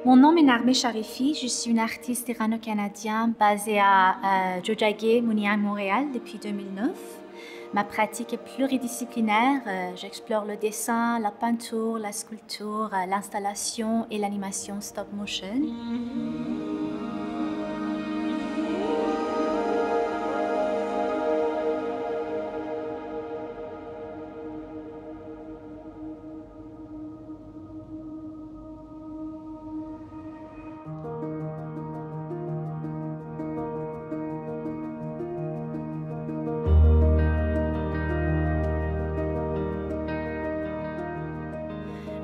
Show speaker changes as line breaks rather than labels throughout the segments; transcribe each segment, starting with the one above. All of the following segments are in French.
Mon nom est Narmé Charifi, je suis une artiste irano-canadienne basée à Tiohtià:ke, Montréal, Montréal depuis 2009. Ma pratique est pluridisciplinaire, j'explore le dessin, la peinture, la sculpture, l'installation et l'animation stop motion.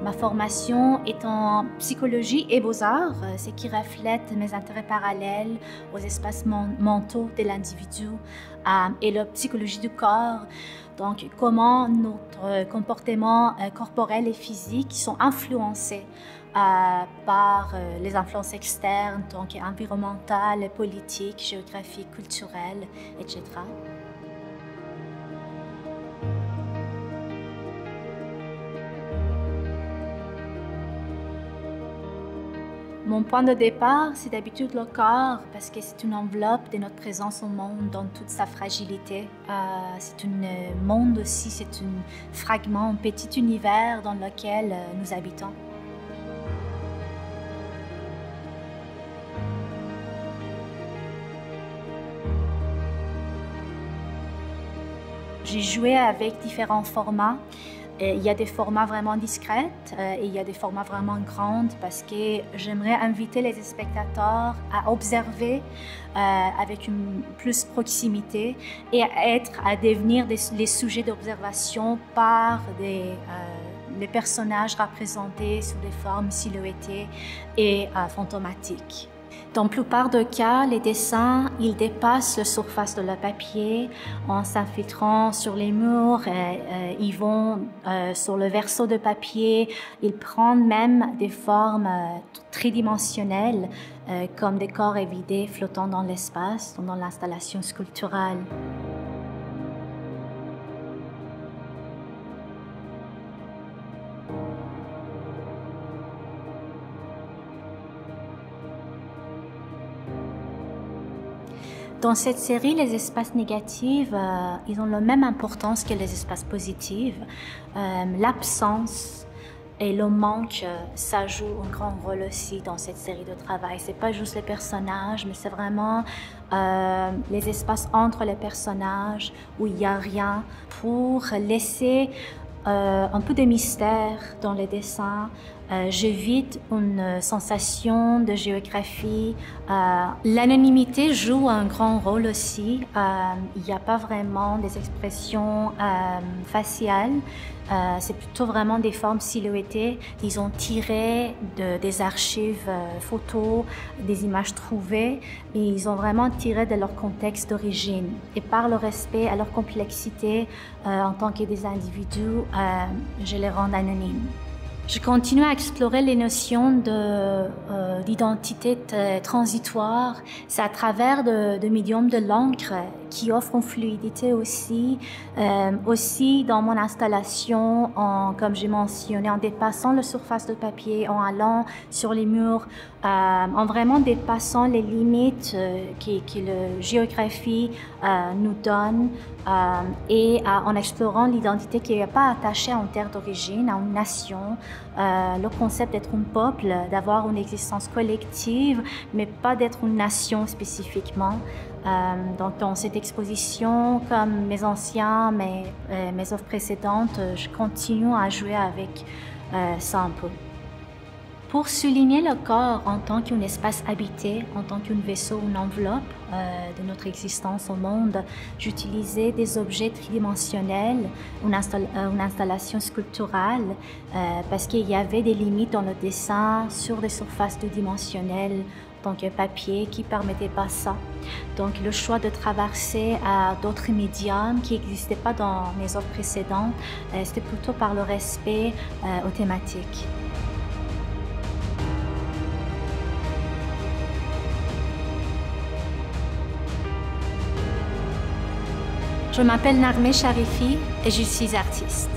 Ma formation est en psychologie et beaux-arts, ce qui reflète mes intérêts parallèles aux espaces mentaux de l'individu et la psychologie du corps. Donc, comment notre comportement corporel et physique sont influencés par les influences externes, donc environnementales, politiques, géographiques, culturelles, etc. Mon point de départ, c'est d'habitude le corps, parce que c'est une enveloppe de notre présence au monde dans toute sa fragilité. C'est un monde aussi, c'est un fragment, un petit univers dans lequel nous habitons. J'ai joué avec différents formats. Il y a des formats vraiment discrets et il y a des formats vraiment grands parce que j'aimerais inviter les spectateurs à observer avec une plus proximité et à devenir les sujets d'observation par les personnages représentés sous des formes silhouettées et fantomatiques. Dans la plupart des cas, les dessins, ils dépassent la surface de le papier en s'infiltrant sur les murs, ils vont sur le verso de papier, ils prennent même des formes tridimensionnelles comme des corps évidés flottant dans l'espace, dans l'installation sculpturale. Dans cette série, les espaces négatifs, ils ont la même importance que les espaces positifs. L'absence et le manque, ça joue un grand rôle aussi dans cette série de travail. C'est pas juste les personnages, mais c'est vraiment les espaces entre les personnages où il n'y a rien pour laisser un peu de mystère dans les dessins. J'évite une sensation de géographie. L'anonymité joue un grand rôle aussi. Il n'y a pas vraiment des expressions faciales. C'est plutôt vraiment des formes silhouettées. Ils ont tiré des archives photos, des images trouvées, et ils ont vraiment tiré de leur contexte d'origine. Et par le respect à leur complexité en tant que des individus, je les rends anonymes. Je continue à explorer les notions d'identité transitoire. C'est à travers de médiums de l'encre qui offrent une fluidité aussi. Aussi dans mon installation, comme j'ai mentionné, en dépassant la surface de papier, en allant sur les murs, en vraiment dépassant les limites que la géographie nous donne et en explorant l'identité qui n'est pas attachée à une terre d'origine, à une nation. Le concept d'être un peuple, d'avoir une existence collective, mais pas d'être une nation spécifiquement. Donc dans cette exposition, comme mes œuvres précédentes, je continue à jouer avec ça un peu. Pour souligner le corps en tant qu'un espace habité, en tant qu'un vaisseau, une enveloppe de notre existence au monde, j'utilisais des objets tridimensionnels, une installation sculpturale, parce qu'il y avait des limites dans le dessin sur des surfaces deux-dimensionnelles, donc un papier qui ne permettait pas ça. Donc le choix de traverser à d'autres médiums qui n'existaient pas dans mes œuvres précédentes, c'était plutôt par le respect aux thématiques. Je m'appelle Narmé Charifi et je suis artiste.